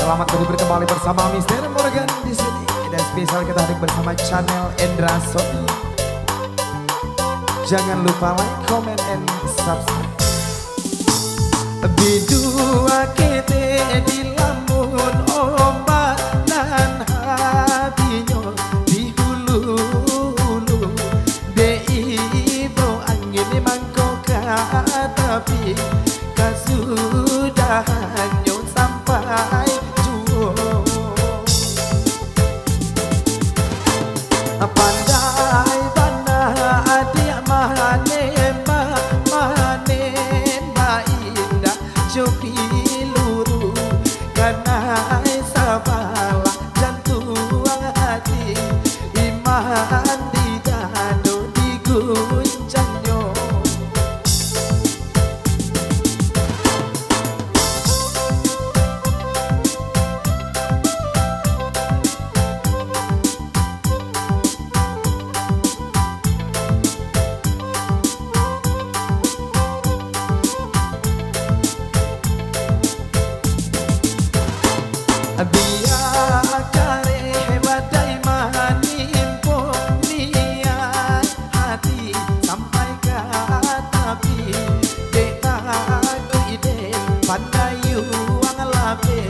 Selamat kembali bersama Mr. Morgan di sini. Dan spesial kita hadir bersama channel Endra Sony. Jangan lupa like, comment, and subscribe. Bidua kete di lamun ombak nan hatinya di hulu-hulu. Beibo angin mangkoka tapi kasudahannya sampai pandai bana adik mahanem indah joki luru kanai sabala jantung hati iman di dado diguncangnya. Biar kare badai menimpa niat hati sampai ke tapi dek aku ide pandai uang labe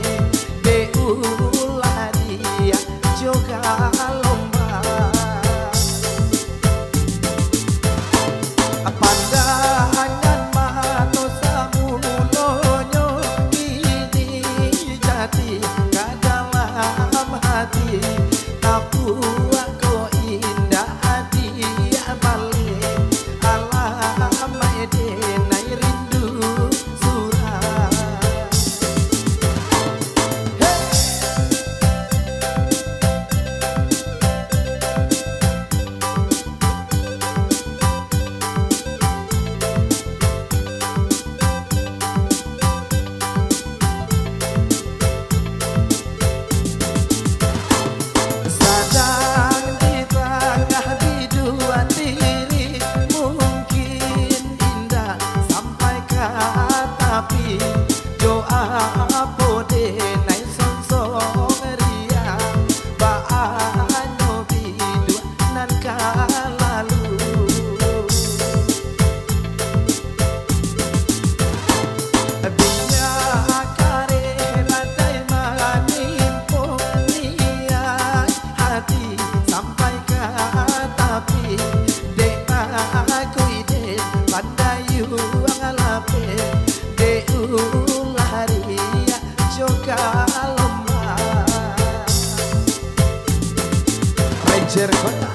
dek ulah dia juga lomba pandangan mata samulonyo ini jati hati aku indah hati balik alam denai rindu surah. Tapi doa pode nai sonsong ria baano bidu nan kalalu biya kare badai menimpa niat hati sampai ke tapi dek aku ide pandai uang lape ularia juga lomba Ranger Kota